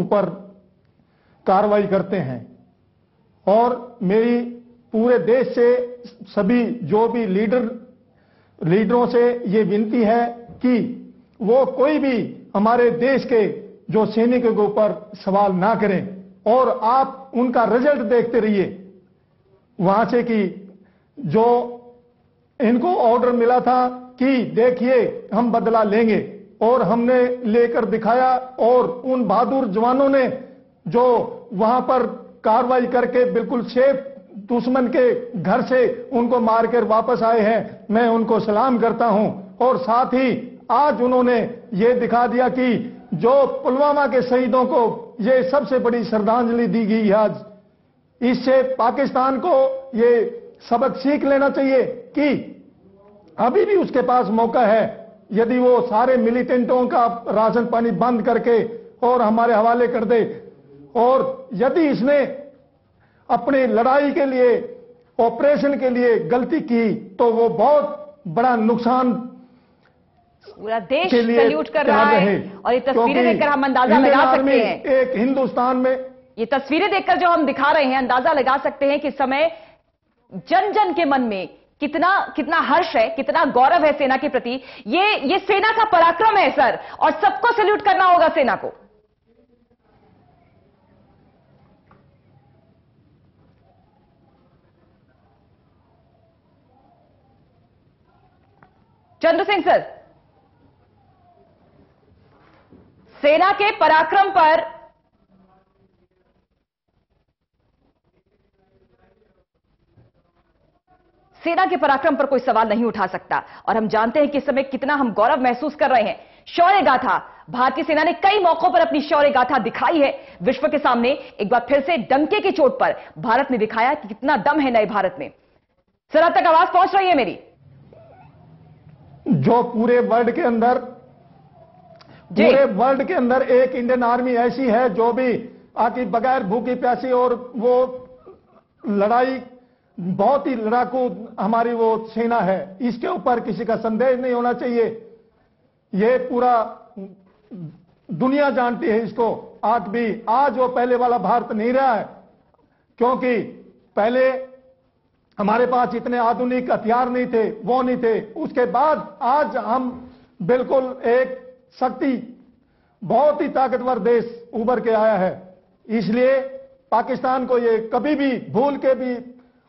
ऊपर कार्रवाई करते हैं। और मेरी पूरे देश से सभी जो भी लीडरों से ये विनती है कि वो कोई भी हमारे देश के जो सैनिकों के ऊपर सवाल ना करें और आप उनका रिजल्ट देखते रहिए। वहां से कि जो इनको ऑर्डर मिला था कि देखिए हम बदला लेंगे, और हमने लेकर दिखाया, और उन बहादुर जवानों ने जो वहां पर कार्रवाई करके बिल्कुल सेफ दुश्मन के घर से उनको मारकर वापस आए हैं, मैं उनको सलाम करता हूं। और साथ ही आज उन्होंने ये दिखा दिया कि जो पुलवामा के शहीदों को ये सबसे बड़ी श्रद्धांजलि दी गई आज, इससे पाकिस्तान को ये सबक सीख लेना चाहिए कि अभी भी उसके पास मौका है। यदि वो सारे मिलिटेंटों का राशन पानी बंद करके और हमारे हवाले कर दे, और यदि इसने अपनी लड़ाई के लिए, ऑपरेशन के लिए गलती की, तो वो बहुत बड़ा नुकसान पूरा देश सैल्यूट कर रहा है। और ये तस्वीरें देखकर हम अंदाजा लगा सकते हैं, एक हिंदुस्तान में ये तस्वीरें देखकर जो हम दिखा रहे हैं, अंदाजा लगा सकते हैं कि इस समय जन जन के मन में कितना हर्ष है, कितना गौरव है सेना के प्रति। ये सेना का पराक्रम है सर, और सबको सैल्यूट करना होगा सेना को। चंद्र सिंह सर, सेना के पराक्रम पर कोई सवाल नहीं उठा सकता, और हम जानते हैं कि इस समय कितना हम गौरव महसूस कर रहे हैं। शौर्य गाथा, भारतीय सेना ने कई मौकों पर अपनी शौर्य गाथा दिखाई है विश्व के सामने। एक बार फिर से डंके की चोट पर भारत ने दिखाया कि कितना दम है नए भारत में। सर, अब तक आवाज पहुंच रही है मेरी? जो पूरे वर्ल्ड के अंदर एक इंडियन आर्मी ऐसी है जो भी आखिर बगैर भूखी प्यासी, और वो लड़ाई बहुत ही लड़ाकू हमारी वो सेना है, इसके ऊपर किसी का संदेह नहीं होना चाहिए। ये पूरा दुनिया जानती है इसको। आज वो पहले वाला भारत नहीं रहा है, क्योंकि पहले हमारे पास इतने आधुनिक हथियार नहीं थे, वो नहीं थे। उसके बाद आज हम बिल्कुल एक शक्ति, बहुत ही ताकतवर देश उभर के आया है। इसलिए पाकिस्तान को ये कभी भी भूल के भी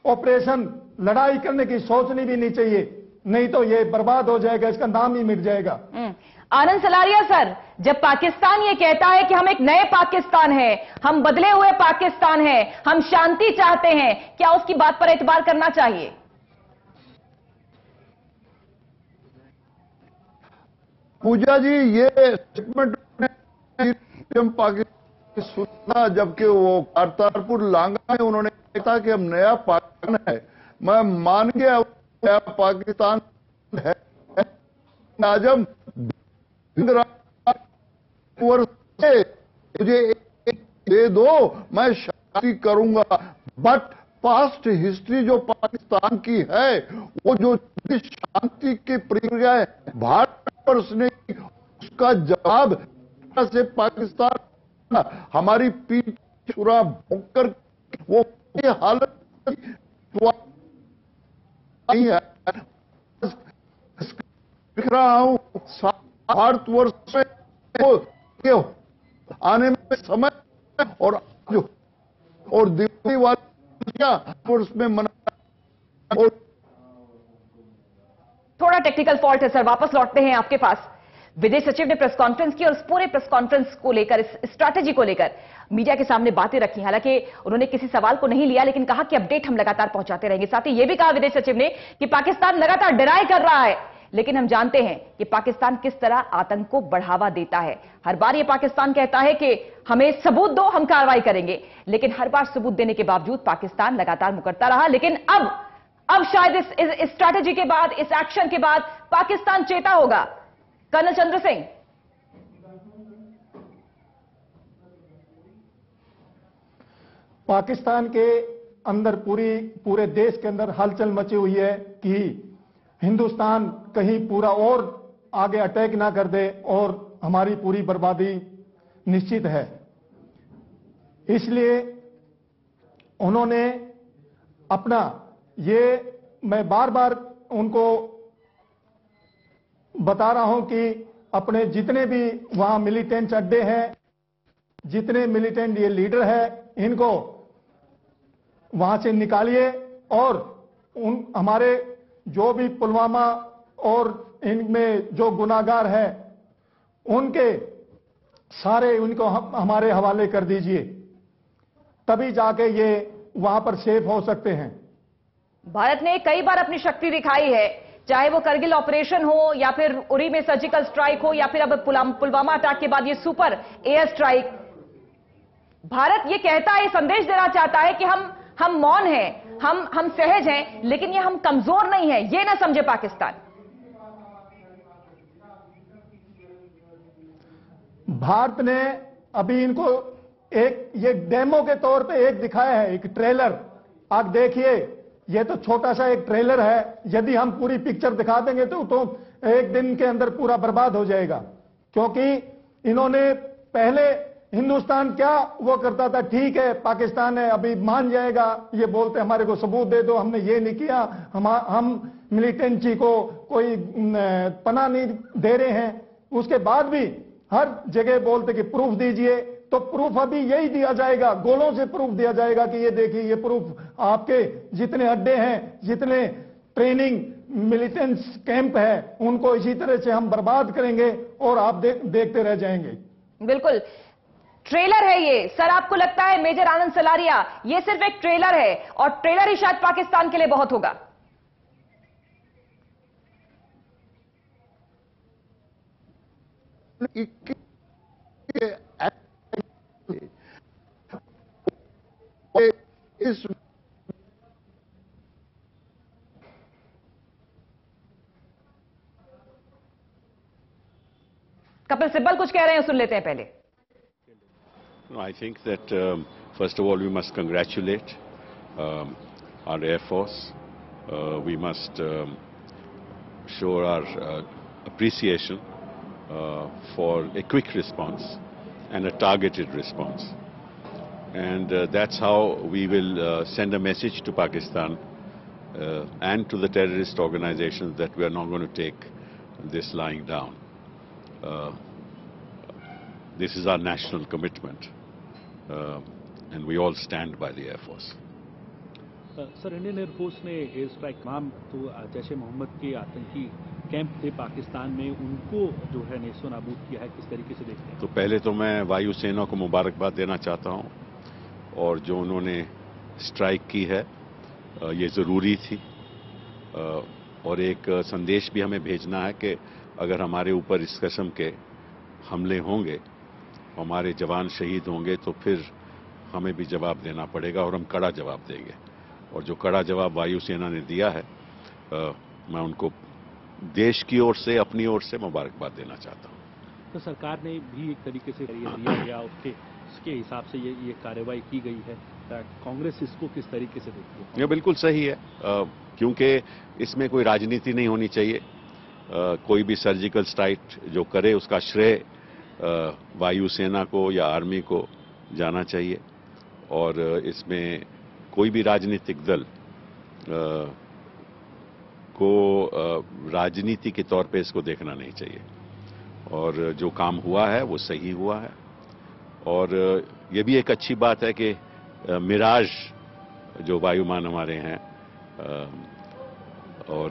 ऑपरेशन लड़ाई करने की सोचनी भी नहीं चाहिए, नहीं तो ये बर्बाद हो जाएगा, इसका नाम ही मिट जाएगा। आनंद सलारिया सर, जब पाकिस्तान ये कहता है कि हम एक नए पाकिस्तान है, हम बदले हुए पाकिस्तान है, हम शांति चाहते हैं, क्या उसकी बात पर एतबार करना चाहिए? पूजा जी, ये स्टेटमेंट पाकिस्तान सुना, जबकि वो करतारपुर लांगा में उन्होंने कहा कि हम नया पाकिस्तान है। मैं मान गया नया पाकिस्तान है। आजम मुझे दे दो, मैं शांति करूंगा। बट पास्ट हिस्ट्री जो पाकिस्तान की है, वो जो शांति की प्रक्रिया है भारत पर, उसने उसका जवाब से पाकिस्तान हमारी पीठ छुरा भोंकर वो हालत नहीं है। दिख रहा हूं भारतवर्ष में आने में समय और दिवाली वर्ष में मना। थोड़ा टेक्निकल फॉल्ट है सर, वापस लौटते हैं आपके पास। विदेश सचिव ने प्रेस कॉन्फ्रेंस की और इस पूरे प्रेस कॉन्फ्रेंस को लेकर, इस स्ट्रैटेजी को लेकर मीडिया के सामने बातें रखी। हालांकि उन्होंने किसी सवाल को नहीं लिया, लेकिन कहा कि अपडेट हम लगातार पहुंचाते रहेंगे। साथ ही यह भी कहा विदेश सचिव ने कि पाकिस्तान लगातार डिनाई कर रहा है, लेकिन हम जानते हैं कि पाकिस्तान किस तरह आतंक को बढ़ावा देता है। हर बार यह पाकिस्तान कहता है कि हमें सबूत दो, हम कार्रवाई करेंगे, लेकिन हर बार सबूत देने के बावजूद पाकिस्तान लगातार मुकरता रहा। लेकिन अब शायद इस स्ट्रैटेजी के बाद, इस एक्शन के बाद पाकिस्तान चेता होगा। कर्नल चंद्र सिंह, पाकिस्तान के अंदर पूरे देश के अंदर हलचल मची हुई है कि हिंदुस्तान कहीं पूरा और आगे अटैक ना कर दे और हमारी पूरी बर्बादी निश्चित है। इसलिए उन्होंने अपना, ये मैं बार बार उनको बता रहा हूं कि अपने जितने भी वहां मिलिटेंट अड्डे हैं, जितने मिलिटेंट ये लीडर है, इनको वहां से निकालिए और हमारे जो भी पुलवामा और इनमें जो गुनाहगार है उनके सारे उनको हमारे हवाले कर दीजिए, तभी जाके ये वहां पर सेफ हो सकते हैं। भारत ने कई बार अपनी शक्ति दिखाई है, चाहे वो करगिल ऑपरेशन हो या फिर उरी में सर्जिकल स्ट्राइक हो या फिर अब पुलवामा अटैक के बाद ये सुपर एयर स्ट्राइक। भारत ये कहता है, संदेश देना चाहता है कि हम मौन हैं, हम सहज हैं, लेकिन ये हम कमजोर नहीं है, ये ना समझे पाकिस्तान। भारत ने अभी इनको एक ये डेमो के तौर पे एक दिखाया है, एक ट्रेलर। आप देखिए, ये तो छोटा सा एक ट्रेलर है, यदि हम पूरी पिक्चर दिखा देंगे तो एक दिन के अंदर पूरा बर्बाद हो जाएगा। क्योंकि इन्होंने पहले हिंदुस्तान क्या वो करता था, ठीक है पाकिस्तान है अभी मान जाएगा, ये बोलते हमारे को सबूत दे दो, हमने ये नहीं किया, हम मिलिटेंसी को कोई पनाह नहीं दे रहे हैं। उसके बाद भी हर जगह बोलते कि प्रूफ दीजिए, तो प्रूफ अभी यही दिया जाएगा, गोलों से प्रूफ दिया जाएगा कि ये देखिए ये प्रूफ आपके जितने अड्डे हैं, जितने ट्रेनिंग मिलिटेंट्स कैंप है, उनको इसी तरह से हम बर्बाद करेंगे और आप देखते रह जाएंगे। बिल्कुल ट्रेलर है ये सर। आपको लगता है मेजर आनंद सलारिया ये सिर्फ एक ट्रेलर है और ट्रेलर ही शायद पाकिस्तान के लिए बहुत होगा? कपिल सिब्बल कुछ कह रहे हैं, सुन लेते हैं पहले। No, I think that first of all we must congratulate our Air Force. We must show our appreciation for a quick response and a targeted response. And that's how we will send a message to Pakistan and to the terrorist organizations that we are not going to take this lying down. This is our national commitment, and we all stand by the Air Force. Sir, Indian air force ने air strike तमाम तो जैश ए मोहम्मद के आतंकी camp थे पाकिस्तान में, उनको जो है नेस्तो नाबूद किया है, किस तरीके से देखते हैं? तो पहले तो मैं वायुसेना को मुबारकबाद देना चाहता हूं, और जो उन्होंने स्ट्राइक की है ये ज़रूरी थी, और एक संदेश भी हमें भेजना है कि अगर हमारे ऊपर इस किस्म के हमले होंगे, हमारे जवान शहीद होंगे, तो फिर हमें भी जवाब देना पड़ेगा और हम कड़ा जवाब देंगे। और जो कड़ा जवाब वायुसेना ने दिया है, मैं उनको देश की ओर से, अपनी ओर से मुबारकबाद देना चाहता हूं। तो सरकार ने भी एक तरीके से दिया गया, उसके हिसाब से ये कार्रवाई की गई है। कांग्रेस इसको किस तरीके से देखती है? ये बिल्कुल सही है, क्योंकि इसमें कोई राजनीति नहीं होनी चाहिए। कोई भी सर्जिकल स्ट्राइक जो करे उसका श्रेय वायुसेना को या आर्मी को जाना चाहिए, और इसमें कोई भी राजनीतिक दल को राजनीति के तौर पे इसको देखना नहीं चाहिए। और जो काम हुआ है वो सही हुआ है, और ये भी एक अच्छी बात है कि मिराज जो वायुमान हमारे हैं, और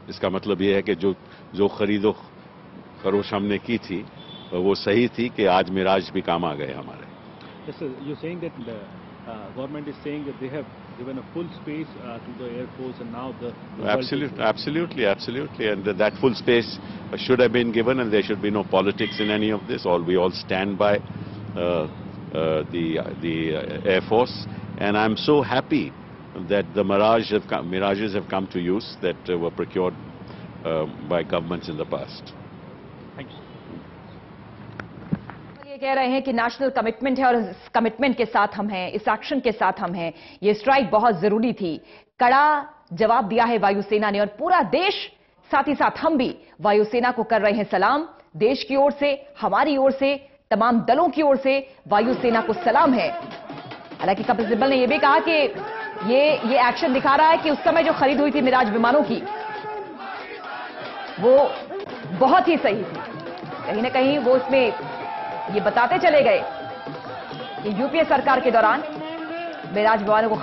इसका मतलब ये है कि जो खरीदो फरोश हमने की थी वो सही थी कि आज मिराज भी काम आ गए हमारे। Yes, sir. You're saying that the government is saying that they have given a full space to the Air Force, and now the absolutely, and that full space should have been given, and there should be no politics in any of this. We all stand by the Air Force, and I'm so happy that the Mirages have come to use that were procured by governments in the past. Thank you. कह रहे हैं कि national commitment है और इस commitment के साथ हम हैं, इस एक्शन के साथ हम हैं। ये स्ट्राइक बहुत जरूरी थी, कड़ा जवाब दिया है वायुसेना ने, और पूरा देश साथ ही साथ हम भी वायुसेना को कर रहे हैं सलाम। देश की ओर से, हमारी ओर से तमाम दलों की ओर से वायुसेना को सलाम है। हालांकि कपिल सिब्बल ने यह भी कहा कि ये एक्शन दिखा रहा है कि उस समय जो खरीद हुई थी मिराज विमानों की वो बहुत ही सही थी। कहीं ना कहीं वो इसमें ये बताते चले गए कि यूपीए सरकार के दौरान मिराज विमानों को